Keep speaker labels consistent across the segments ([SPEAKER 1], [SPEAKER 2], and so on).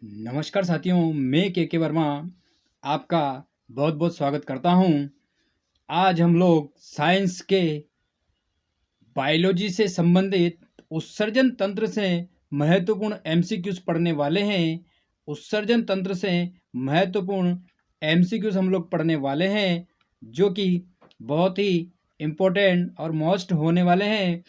[SPEAKER 1] नमस्कार साथियों, मैं के वर्मा आपका बहुत बहुत स्वागत करता हूं। आज हम लोग साइंस के बायोलॉजी से संबंधित उत्सर्जन तंत्र से महत्वपूर्ण एमसीक्यूज पढ़ने वाले हैं। उत्सर्जन तंत्र से महत्वपूर्ण एमसीक्यूज हम लोग पढ़ने वाले हैं, जो कि बहुत ही इम्पोर्टेंट और मोस्ट होने वाले हैं।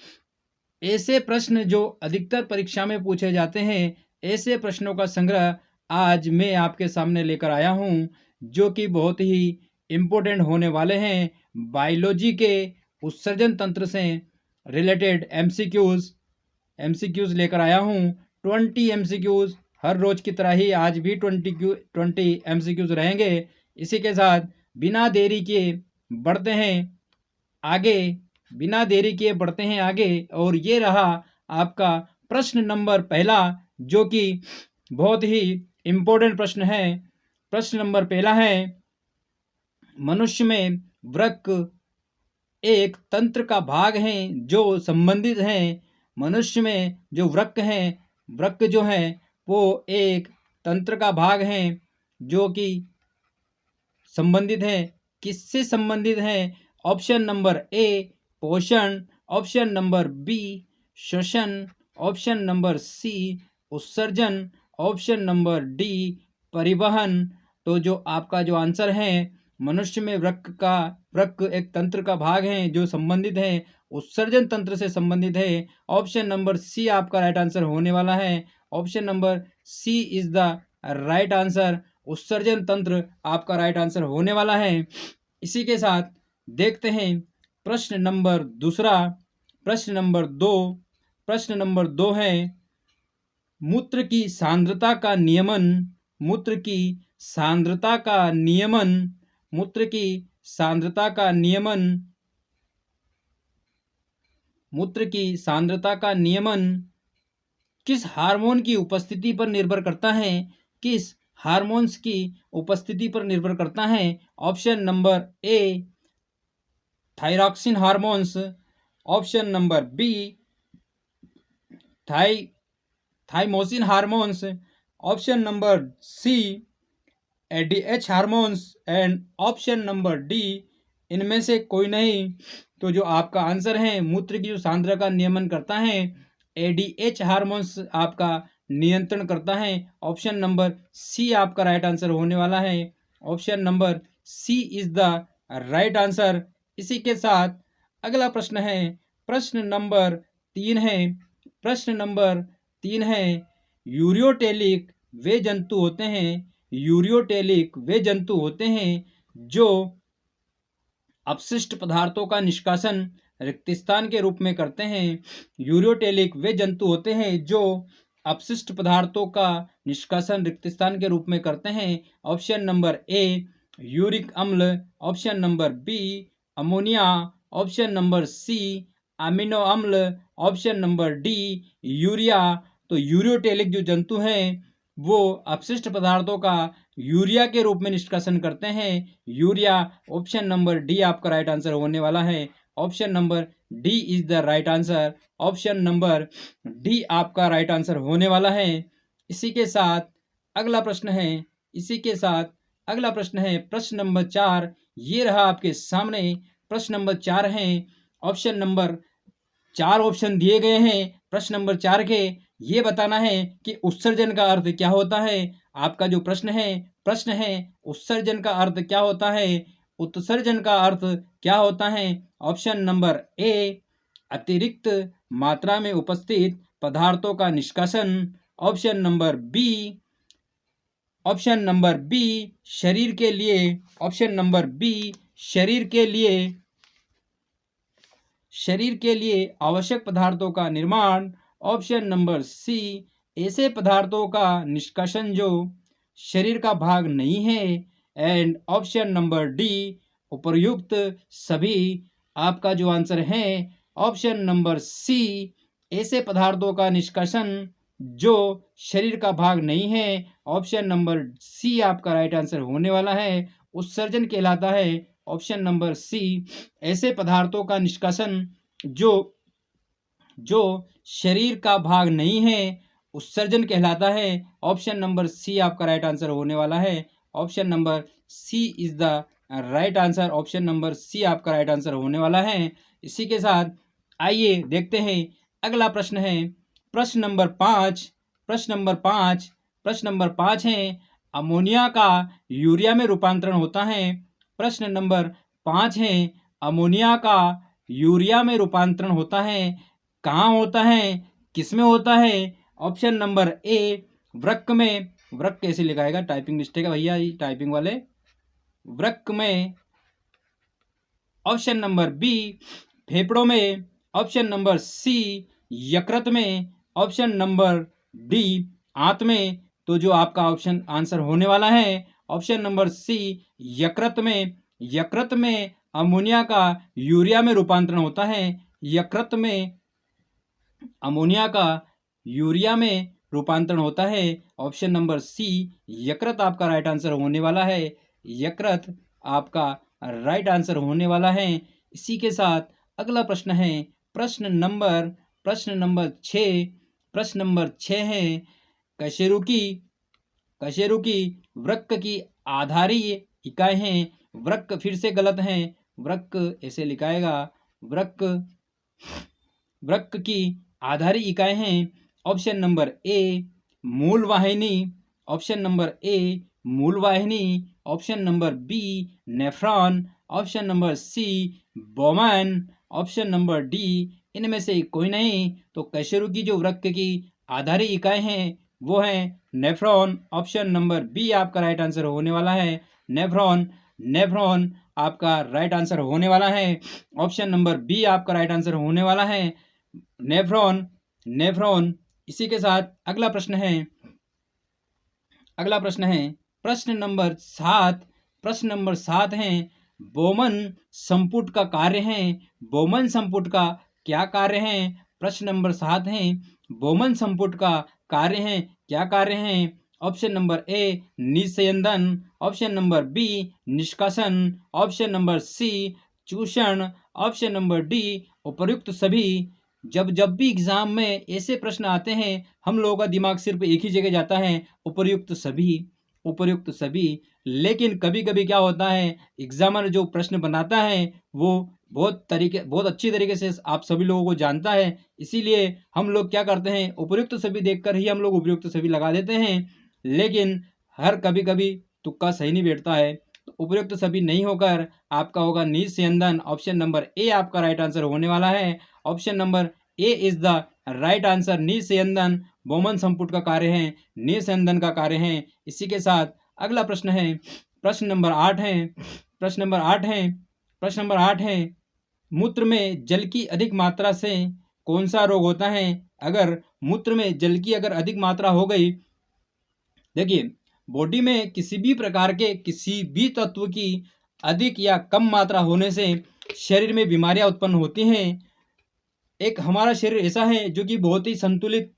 [SPEAKER 1] ऐसे प्रश्न जो अधिकतर परीक्षा में पूछे जाते हैं, ऐसे प्रश्नों का संग्रह आज मैं आपके सामने लेकर आया हूं, जो कि बहुत ही इम्पोर्टेंट होने वाले हैं। बायोलॉजी के उत्सर्जन तंत्र से रिलेटेड एमसीक्यूज लेकर आया हूं। 20 एमसीक्यूज, हर रोज की तरह ही आज भी 20 एमसीक्यूज रहेंगे। इसी के साथ बिना देरी किए बढ़ते हैं आगे बिना देरी किए बढ़ते हैं आगे। और ये रहा आपका प्रश्न नंबर पहला, जो कि बहुत ही इम्पोर्टेंट प्रश्न है। प्रश्न नंबर पहला है, मनुष्य में वृक्क एक तंत्र का भाग है जो संबंधित है। मनुष्य में जो वृक्क जो है वो एक तंत्र का भाग है जो कि संबंधित है। किससे संबंधित है? ऑप्शन नंबर ए पोषण, ऑप्शन नंबर बी श्वसन, ऑप्शन नंबर सी उत्सर्जन, ऑप्शन नंबर डी परिवहन। तो जो आपका जो आंसर है, मनुष्य में वृक्क एक तंत्र का भाग है जो संबंधित है, उत्सर्जन तंत्र से संबंधित है। ऑप्शन नंबर सी आपका राइट आंसर होने वाला है। Option number C is the right answer. उत्सर्जन तंत्र आपका राइट आंसर होने वाला है। इसी के साथ देखते हैं प्रश्न नंबर दूसरा। प्रश्न नंबर दो है, मूत्र की सांद्रता का नियमन। मूत्र की सांद्रता का नियमन मूत्र की सांद्रता का नियमन मूत्र की सांद्रता का नियमन किस हार्मोन की उपस्थिति पर निर्भर करता है? किस हार्मोन्स की उपस्थिति पर निर्भर करता है? Option number A thyroxine hormones, option number B thymosin hormones, option number C ADH hormones and option number D इनमें से कोई नहीं। तो जो आपका आंसर है, मूत्र की जो सांद्रता का नियमन करता है, एडीएच हार्मोन्स आपका नियंत्रण करता है। ऑप्शन नंबर सी आपका राइट आंसर होने वाला है। Option number C is the right answer. इसी के साथ अगला प्रश्न है, प्रश्न नंबर तीन है। प्रश्न नंबर तीन है, यूरियोटेलिक वे जंतु होते हैं यूरियोटेलिक वे जंतु होते हैं जो अपशिष्ट पदार्थों का निष्कासन रिक्तस्थान के रूप में करते हैं। यूरियोटेलिक वे जंतु होते हैं जो अपशिष्ट पदार्थों का निष्कासन रिक्तस्थान के रूप में करते हैं। ऑप्शन नंबर ए यूरिक अम्ल, option number B ammonia, option number C amino अम्ल, ऑप्शन नंबर डी यूरिया। तो यूरियोटेलिक जो जंतु हैं वो अपशिष्ट पदार्थों का यूरिया के रूप में निष्कासन करते हैं। यूरिया। ऑप्शन नंबर डी आपका राइट आंसर होने वाला है। Option number D is the right answer. Option number D आपका राइट आंसर होने वाला है। इसी के साथ अगला प्रश्न है प्रश्न नंबर 4। ये रहा आपके सामने प्रश्न नंबर 4 है। ऑप्शन नंबर 4 ऑप्शन दिए गए हैं। प्रश्न नंबर 4 के ये बताना है कि उत्सर्जन का अर्थ क्या होता है। आपका जो प्रश्न है उत्सर्जन का अर्थ क्या होता है। उत्सर्जन का अर्थ क्या होता है? ऑप्शन नंबर ए अतिरिक्त मात्रा में उपस्थित पदार्थों का निष्कासन, ऑप्शन नंबर बी शरीर के लिए, ऑप्शन नंबर बी शरीर के लिए आवश्यक पदार्थों का निर्माण, ऑप्शन नंबर सी ऐसे पदार्थों का निष्कासन जो शरीर का भाग नहीं है, एंड ऑप्शन नंबर डी उपर्युक्त सभी। आपका जो आंसर है ऑप्शन नंबर सी ऐसे पदार्थों का निष्कासन जो शरीर का भाग नहीं है। ऑप्शन नंबर सी आपका राइट आंसर होने वाला है। उत्सर्जन कहलाता है ऑप्शन नंबर सी ऐसे पदार्थों का निष्कासन जो शरीर का भाग नहीं है, उत्सर्जन कहलाता है। ऑप्शन नंबर सी आपका राइट आंसर होने वाला है। Option number C is the right answer. Option number C आपका राइट आंसर होने वाला है। इसी के साथ आइए देखते हैं अगला प्रश्न है प्रश्न नंबर 5। प्रश्न नंबर 5 है अमोनिया का यूरिया में रूपांतरण होता है। प्रश्न नंबर 5 है अमोनिया का यूरिया में रूपांतरण होता है। कहाँ होता है, किसमें होता है? ऑप्शन नंबर ए वृक्क में। वृक्क कैसे लिखाएगा, टाइपिंग मिस्टेक है भैया, ये टाइपिंग वाले। वृक्क में। ऑप्शन नंबर बी फेफड़ों में। ऑप्शन नंबर सी यकृत में। ऑप्शन नंबर डी आंत में। तो जो आपका ऑप्शन आंसर होने वाला है ऑप्शन नंबर सी यकृत में। यकृत में अमोनिया का यूरिया में रूपांतरण होता है। यकृत में अमोनिया का यूरिया में रूपांतरण होता है। ऑप्शन नंबर सी यकृत आपका राइट आंसर होने वाला है। यकृत आपका राइट आंसर होने वाला है। इसी के साथ अगला प्रश्न है प्रश्न नंबर 6। प्रश्न नंबर 6 है कशेरुकी वृक्क की आधारीय इकाई है। वृक्क फिर से गलत है, वृक्क ऐसे लिखाएगा। वृक्क की आधारी इकाई हैं। ऑप्शन नंबर ए मूल वाहिनी। ऑप्शन नंबर ए मूल वाहिनी। Option number B nephron. Option number C Bowman. Option number D इनमें से कोई नहीं। तो कशेरुकी जो वृक्क की आधारी इकाई हैं वो है नेफ्रॉन। ऑप्शन नंबर बी आपका राइट आंसर होने वाला है। नेफ्रॉन आपका राइट आंसर होने वाला है। ऑप्शन नंबर बी आपका राइट आंसर होने वाला है। नेफ्रॉन। इसी के साथ अगला प्रश्न है प्रश्न नंबर 7। प्रश्न नंबर 7 है बोमन संपुट का कार्य है। बोमन संपुट का क्या कार्य है? प्रश्न नंबर 7 है बोमन संपुट का कार्य है, क्या कार्य है? ऑप्शन नंबर ए निस्यंदन। ऑप्शन नंबर बी निष्कासन। ऑप्शन नंबर सी चूषण। ऑप्शन नंबर डी उपर्युक्त सभी। जब भी एग्जाम में ऐसे प्रश्न आते हैं हम लोगों का दिमाग सिर्फ एक ही जगह जाता है, उपर्युक्त सभी। लेकिन कभी कभी क्या होता है एग्जामर जो प्रश्न बनाता है वो बहुत अच्छी तरीके से आप सभी लोगों को जानता है। इसीलिए हम लोग क्या करते हैं उपर्युक्त सभी देखकर ही हम लोग उपर्युक्त सभी लगा देते हैं। लेकिन हर कभी कभी तुक्का सही नहीं बैठता है। तो उपर्युक्त सभी नहीं होकर आपका होगा निस्यंदन। ऑप्शन नंबर ए आपका राइट आंसर होने वाला है। Option number A is the right answer. निस्यंदन बोमन संपुट का कार्य है, निस्यंदन का कार्य है। इसी के साथ अगला प्रश्न है प्रश्न नंबर 8 है मूत्र में जल की अधिक मात्रा से कौन सा रोग होता है? अगर मूत्र में जल की अगर अधिक मात्रा हो गई, देखिए बॉडी में किसी भी प्रकार के किसी भी तत्व की अधिक या कम मात्रा होने से शरीर में बीमारियां उत्पन्न होती हैं। एक हमारा शरीर ऐसा है जो कि बहुत ही संतुलित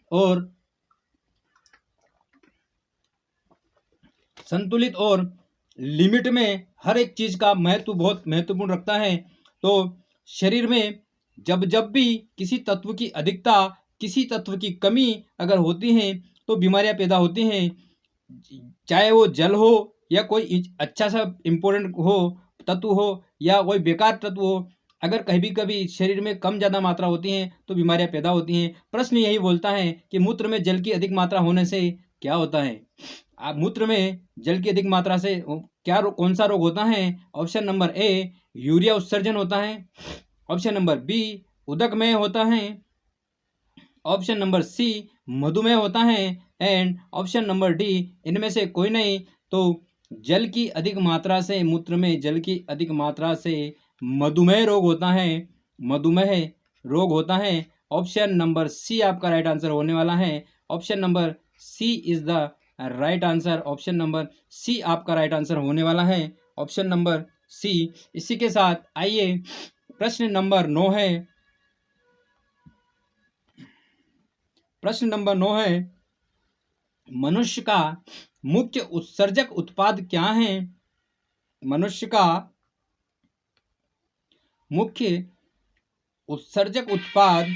[SPEAKER 1] और लिमिट में हर एक चीज का महत्व बहुत महत्वपूर्ण रखता है। तो शरीर में जब भी किसी तत्व की अधिकता किसी तत्व की कमी अगर होती है तो बीमारियां पैदा होती हैं। चाहे वो जल हो या कोई अच्छा सा इम्पोर्टेंट तत्व हो या कोई बेकार तत्व हो, अगर कभी कभी शरीर में कम ज़्यादा मात्रा होती है तो बीमारियां पैदा होती हैं। प्रश्न यही बोलता है कि मूत्र में जल की अधिक मात्रा होने से क्या होता है? आप मूत्र में जल की अधिक मात्रा से कौन सा रोग होता है? ऑप्शन नंबर ए यूरिया उत्सर्जन होता है। ऑप्शन नंबर बी उदकमय होता है। ऑप्शन नंबर सी मधुमेह होता है। एंड ऑप्शन नंबर डी इनमें से कोई नहीं। तो जल की अधिक मात्रा से मूत्र में जल की अधिक मात्रा से मधुमेह रोग होता है। ऑप्शन नंबर सी आपका राइट आंसर होने वाला है। Option number C is the right answer. Option number C आपका राइट आंसर होने वाला है। Option number C. इसी के साथ आइए प्रश्न नंबर 9 है मनुष्य का मुख्य उत्सर्जक उत्पाद क्या है? मनुष्य का मुख्य उत्सर्जक उत्पाद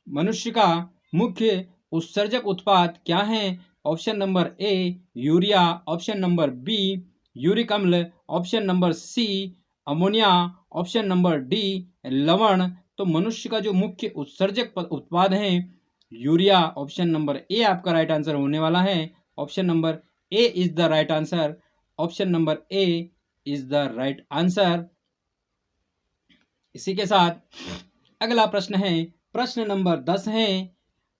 [SPEAKER 1] मनुष्य का मुख्य उत्सर्जक उत्पाद क्या है? Option number A urea, option number B uric अम्ल, option number C ammonia, option number D लवण। तो मनुष्य का जो मुख्य उत्सर्जक उत्पाद है यूरिया। ऑप्शन नंबर ए आपका राइट आंसर होने वाला है। Option number A is the right answer. Option number A is the right answer. इसी के साथ अगला प्रश्न है, प्रश्न नंबर 10 है।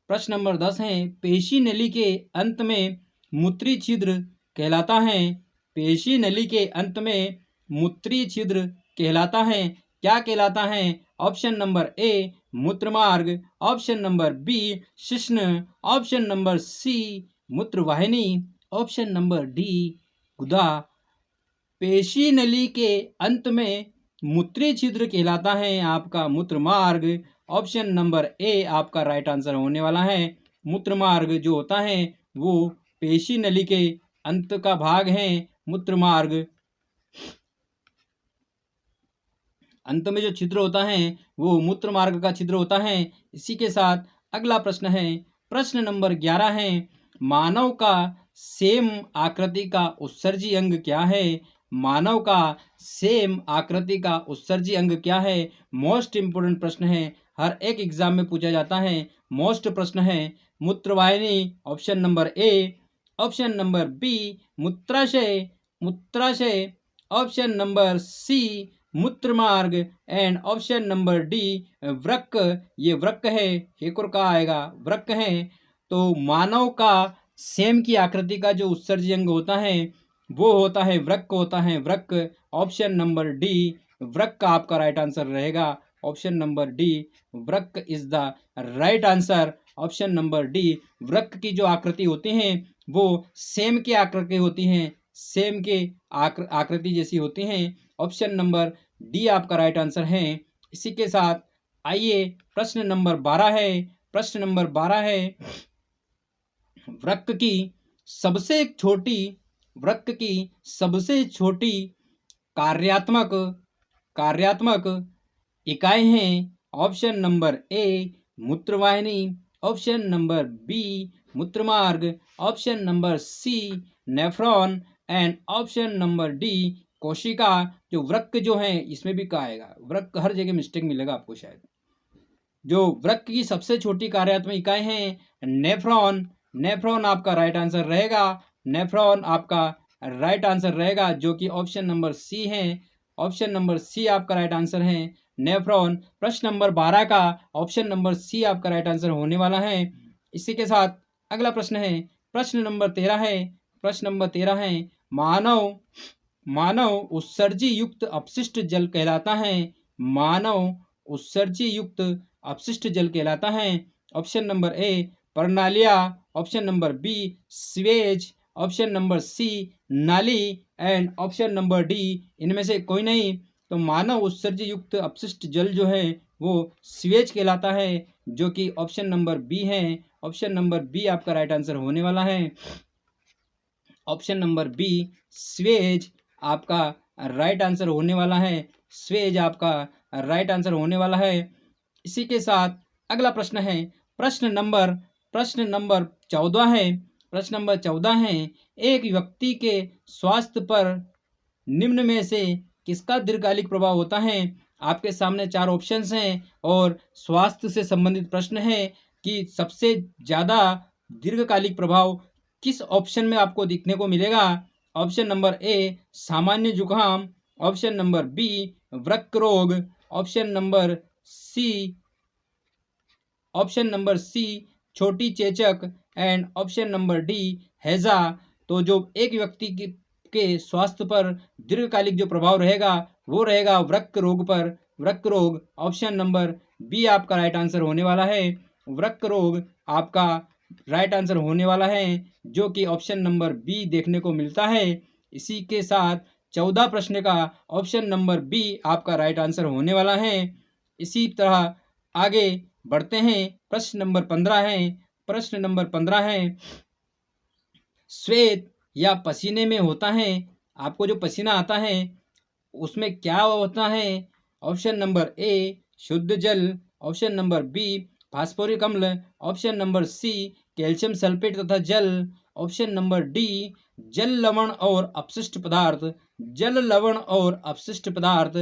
[SPEAKER 1] प्रश्न नंबर 10 है, पेशी नली के अंत में मूत्री छिद्र कहलाता है। पेशी नली के अंत में मूत्री छिद्र कहलाता है, क्या कहलाता है? ऑप्शन नंबर ए मूत्रमार्ग, ऑप्शन नंबर बी शिश्न, ऑप्शन नंबर सी मूत्रवाहिनी, ऑप्शन नंबर डी गुदा। पेशी नली के अंत में मूत्री छिद्र कहलाता है आपका मूत्रमार्ग। ऑप्शन नंबर ए आपका राइट आंसर होने वाला है। मूत्रमार्ग जो होता है वो पेशी नली के अंत का भाग है। मूत्रमार्ग अंत में जो छिद्र होता है वो मूत्रमार्ग का छिद्र होता है। इसी के साथ अगला प्रश्न है, प्रश्न नंबर 11 है, मानव का सेम आकृति का उत्सर्जी अंग क्या है? मानव का सेम आकृति का उत्सर्जी अंग क्या है? मोस्ट इंपोर्टेंट प्रश्न है, हर एक एग्जाम में पूछा जाता है। मोस्ट प्रश्न है, मूत्रवाहिनी option number A, option number B मूत्राशय, मूत्राशय, ऑप्शन नंबर सी मूत्रमार्ग एंड ऑप्शन नंबर डी वृक्क। ये वृक्क है, एक और का आएगा वृक्क है। तो मानव का सेम की आकृति का जो उत्सर्जी अंग होता है वो होता है वृक्क, होता है वृक्क। ऑप्शन नंबर डी वृक्क आपका राइट आंसर रहेगा। ऑप्शन नंबर डी वृक्क is the right answer. Option number D वृक्क की जो आकृति होती हैं वो सेम की आकृति होती हैं, सेम के आकृति जैसी होती हैं। ऑप्शन नंबर डी आपका राइट आंसर है। इसी के साथ आइए प्रश्न नंबर 12 है। प्रश्न नंबर 12 है, वृक्क की सबसे छोटी, वृक्क की सबसे छोटी कार्यात्मक इकाई है। ऑप्शन नंबर ए मूत्रवाहिनी, ऑप्शन नंबर बी मूत्रमार्ग, option number C nephron and option number D कोशिका। जो वृक्क जो है इसमें भी का आएगा, वृक्क हर जगह मिस्टेक मिलेगा आपको शायद। जो वृक्क की सबसे छोटी कार्यात्मक इकाई है नेफ्रॉन, नेफ्रॉन आपका राइट आंसर रहेगा। नेफ्रॉन आपका राइट आंसर रहेगा जो कि ऑप्शन नंबर सी है। ऑप्शन नंबर सी आपका राइट आंसर है नेफ्रॉन। प्रश्न नंबर 12 का ऑप्शन नंबर सी आपका राइट आंसर होने वाला है। इसी के साथ अगला प्रश्न है, प्रश्न नंबर 13 है। प्रश्न नंबर 13 है, मानव उत्सर्जी युक्त अपशिष्ट जल कहलाता है। मानव उत्सर्जी युक्त अपशिष्ट जल कहलाता है। ऑप्शन नंबर ए प्रणालियाँ, option number B sewage, option number C नाली एंड ऑप्शन नंबर डी इनमें से कोई नहीं। तो मानव उत्सर्जी युक्त अपशिष्ट जल जो है वो सीवेज कहलाता है जो कि ऑप्शन नंबर बी है। ऑप्शन नंबर बी आपका राइट आंसर होने वाला है। ऑप्शन नंबर बी सीवेज आपका राइट आंसर होने वाला है। सीवेज आपका राइट आंसर होने वाला है। इसी के साथ अगला प्रश्न है, प्रश्न नंबर 14 है। प्रश्न नंबर 14 है, एक व्यक्ति के स्वास्थ्य पर निम्न में से किसका दीर्घकालिक प्रभाव होता है? आपके सामने 4 ऑप्शंस हैं और स्वास्थ्य से संबंधित प्रश्न है कि सबसे ज़्यादा दीर्घकालिक प्रभाव किस ऑप्शन में आपको दिखने को मिलेगा। ऑप्शन नंबर ए सामान्य जुकाम, ऑप्शन नंबर बी वृक्क रोग, ऑप्शन नंबर सी छोटी चेचक एंड ऑप्शन नंबर डी हैजा। तो जो एक व्यक्ति के स्वास्थ्य पर दीर्घकालिक जो प्रभाव रहेगा वो रहेगा वृक्क रोग पर, वृक्क रोग। ऑप्शन नंबर बी आपका राइट आंसर होने वाला है। वृक्क रोग आपका राइट आंसर होने वाला है जो कि ऑप्शन नंबर बी देखने को मिलता है। इसी के साथ 14 प्रश्न का ऑप्शन नंबर बी आपका राइट आंसर होने वाला है। इसी तरह आगे बढ़ते हैं, प्रश्न नंबर 15 है। प्रश्न नंबर 15 है, श्वेत या पसीने में होता है, आपको जो पसीना आता है उसमें क्या होता है? ऑप्शन नंबर ए शुद्ध जल, ऑप्शन नंबर बी फास्फोरिक अम्ल, option number C calcium sulphate तथा जल, ऑप्शन नंबर डी जल लवण और अपशिष्ट पदार्थ, जल लवण और अपशिष्ट पदार्थ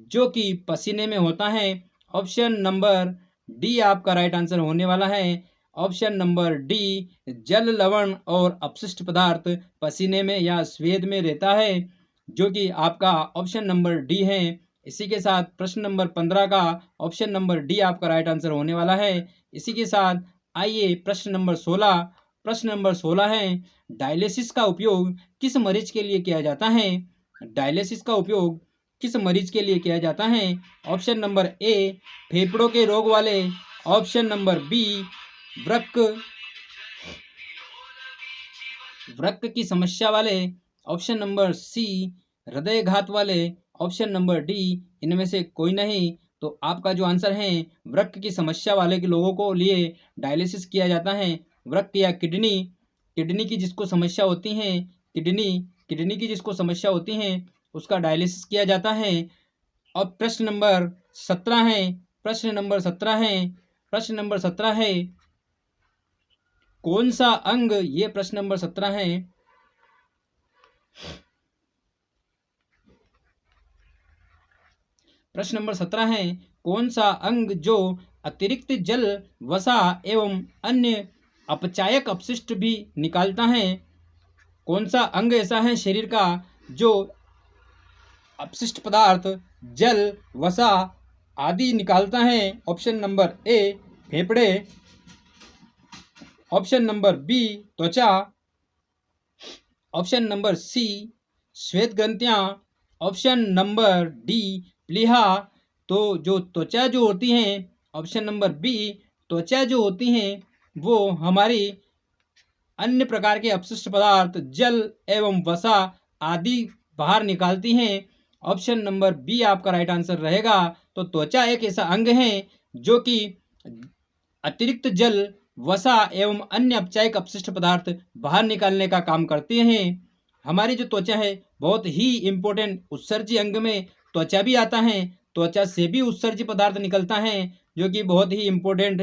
[SPEAKER 1] जो कि पसीने में होता है। ऑप्शन नंबर डी आपका राइट आंसर होने वाला है। ऑप्शन नंबर डी जल लवण और अपशिष्ट पदार्थ पसीने में या स्वेद में रहता है, जो कि आपका ऑप्शन नंबर डी है। इसी के साथ प्रश्न नंबर 15 का ऑप्शन नंबर डी आपका राइट आंसर होने वाला है। इसी के साथ आइए प्रश्न नंबर 16। प्रश्न नंबर 16 है, डायलिसिस का उपयोग किस मरीज के लिए किया जाता है? डायलिसिस का उपयोग किस मरीज के लिए किया जाता है? ऑप्शन नंबर ए फेफड़ों के रोग वाले, ऑप्शन नंबर बी वृक्क की समस्या वाले, ऑप्शन नंबर सी हृदयघात वाले, ऑप्शन नंबर डी इनमें से कोई नहीं। तो आपका जो आंसर है वृक्क की समस्या वाले के लोगों को लिए डायलिसिस किया जाता है। वृक्क या किडनी की जिसको समस्या होती है, किडनी की जिसको समस्या होती है उसका डायलिसिस किया जाता है। और प्रश्न नंबर 17 है, प्रश्न नंबर 17 है, प्रश्न नंबर 17 है, कौन सा अंग, ये प्रश्न नंबर 17 है, प्रश्न नंबर 17 है, कौन सा अंग जो अतिरिक्त जल, वसा एवं अन्य अपचायक अपशिष्ट भी निकालता है? कौन सा अंग ऐसा है शरीर का जो अपशिष्ट पदार्थ, जल, वसा आदि निकालता है? ऑप्शन नंबर ए फेफड़े, ऑप्शन नंबर बी त्वचा, ऑप्शन नंबर सी श्वेत ग्रंथियां, ऑप्शन नंबर डी प्लीहा। तो जो त्वचा जो होती हैं, ऑप्शन नंबर बी त्वचा जो होती हैं वो हमारी अन्य प्रकार के अपशिष्ट पदार्थ, जल एवं वसा आदि बाहर निकालती हैं। ऑप्शन नंबर बी आपका राइट आंसर रहेगा। तो त्वचा एक ऐसा अंग है जो कि अतिरिक्त जल, वसा एवं अन्य अपचायक अपशिष्ट पदार्थ बाहर निकालने का काम करते हैं। हमारी जो त्वचा है बहुत ही इम्पोर्टेंट, उत्सर्जी अंग में त्वचा भी आता है, त्वचा से भी उत्सर्जी पदार्थ निकलता है जो कि बहुत ही इम्पोर्टेंट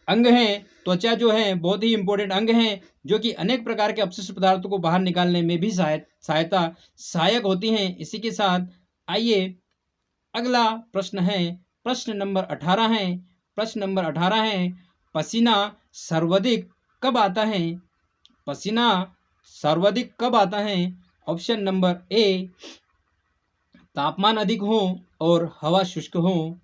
[SPEAKER 1] अंग है। त्वचा जो है बहुत ही इम्पोर्टेंट अंग है जो कि अनेक प्रकार के अपशिष्ट पदार्थों को बाहर निकालने में भी सहायक होती हैं। इसी के साथ आइए अगला प्रश्न है, प्रश्न नंबर 18 है, प्रश्न नंबर 18 है, पसीना सर्वाधिक कब आता है? पसीना सर्वाधिक कब आता है? ऑप्शन नंबर ए तापमान अधिक हो और हवा शुष्क हो,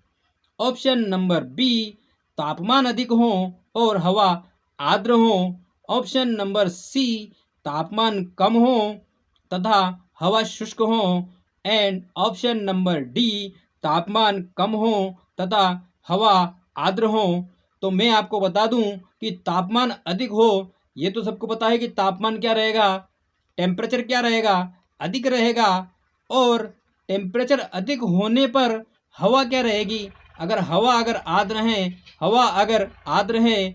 [SPEAKER 1] ऑप्शन नंबर बी तापमान अधिक हो और हवा आर्द्र हो, ऑप्शन नंबर सी तापमान कम हो तथा हवा शुष्क हो, एंड ऑप्शन नंबर डी तापमान कम हो तथा हवा आर्द्र हो। तो मैं आपको बता दूं कि तापमान अधिक हो, ये तो सबको पता है कि तापमान क्या रहेगा, टेम्परेचर क्या रहेगा, अधिक रहेगा। और टेम्परेचर अधिक होने पर हवा क्या रहेगी, अगर आर्द्र है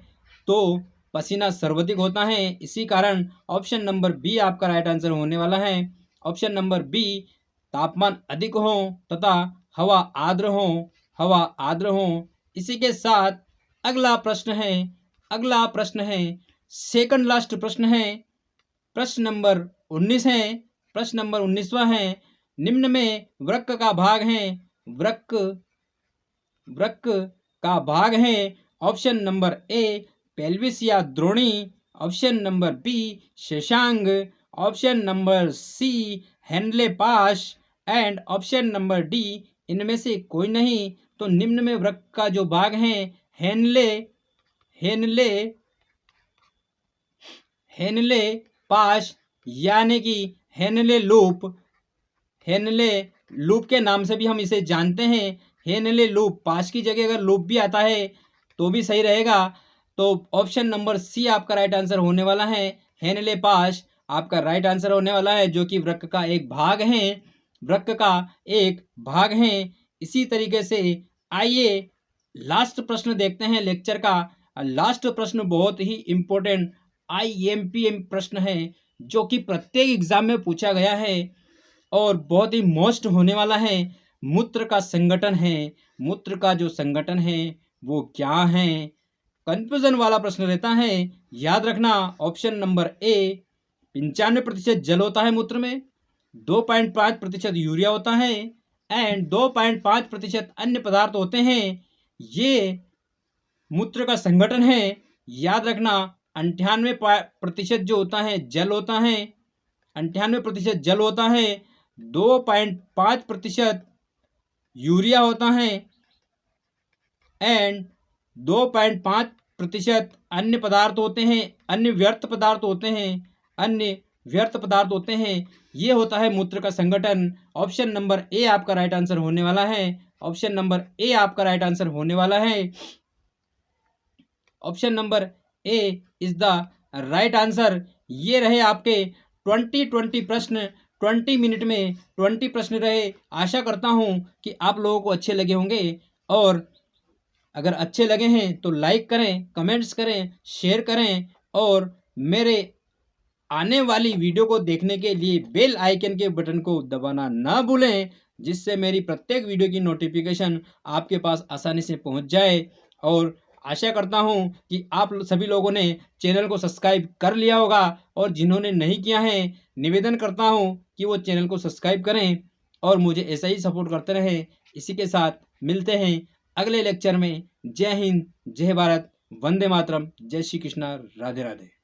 [SPEAKER 1] तो पसीना सर्वाधिक होता है। इसी कारण ऑप्शन नंबर बी आपका राइट आंसर होने वाला है। ऑप्शन नंबर बी तापमान अधिक हो तथा हवा आर्द्र हो। इसी के साथ अगला प्रश्न है, सेकंड लास्ट प्रश्न है, प्रश्न नंबर 19 है, प्रश्न नंबर 19वां है, निम्न में वृक्क का भाग है, ऑप्शन नंबर ए पेल्विस या द्रोणी, ऑप्शन नंबर बी शेषांग, ऑप्शन नंबर सी हेनले पाश, एंड ऑप्शन नंबर डी इनमें से कोई नहीं। तो निम्न में वृक्क का जो भाग है हेनले पाश यानी कि हेनले लूप के नाम से भी हम इसे जानते हैं। हेनले लूप, पाश की जगह अगर लूप भी आता है तो भी सही रहेगा। तो ऑप्शन नंबर सी आपका राइट आंसर होने वाला है, हेनले पाश आपका राइट आंसर होने वाला है, जो कि वृक्क का एक भाग है। इसी तरीके से आइए लास्ट प्रश्न देखते हैं लेक्चर का। लास्ट प्रश्न बहुत ही इम्पोर्टेंट IMPM प्रश्न है जो कि प्रत्येक एग्जाम में पूछा गया है और बहुत ही मोस्ट होने वाला है। मूत्र का जो संगठन है वो क्या हैं? कंफ्यूजन वाला प्रश्न रहता है। याद रखना ऑप्शन नंबर ए 95% जल होता है मूत्र में, 2.5% यूरिया होता है एंड 2.5% अन्य पदार्थ होते हैं। ये मूत्र का संगठन है। याद रखना 98% जो होता है जल होता है, 98% जल होता है, 2.5% यूरिया होता है एंड 2.5% अन्य पदार्थ होते हैं, अन्य व्यर्थ पदार्थ होते हैं, अन्य व्यर्थ पदार्थ होते हैं। ये होता है मूत्र का संगठन। ऑप्शन नंबर ए आपका राइट आंसर होने वाला है। ऑप्शन नंबर ए आपका राइट आंसर होने वाला है। Option number A is the right answer. ये रहे आपके 20 प्रश्न। 20 मिनट में 20 प्रश्न रहे। आशा करता हूँ कि आप लोगों को अच्छे लगे होंगे, और अगर अच्छे लगे हैं तो लाइक करें, कमेंट्स करें, शेयर करें, और मेरे आने वाली वीडियो को देखने के लिए बेल आइकन के बटन को दबाना ना भूलें, जिससे मेरी प्रत्येक वीडियो की नोटिफिकेशन आपके पास आसानी से पहुंच जाए। और आशा करता हूं कि आप सभी लोगों ने चैनल को सब्सक्राइब कर लिया होगा, और जिन्होंने नहीं किया है निवेदन करता हूं कि वो चैनल को सब्सक्राइब करें और मुझे ऐसा ही सपोर्ट करते रहें। इसी के साथ मिलते हैं अगले लेक्चर में। जय हिंद, जय भारत, वंदे मातरम, जय श्री कृष्णा, राधे राधे।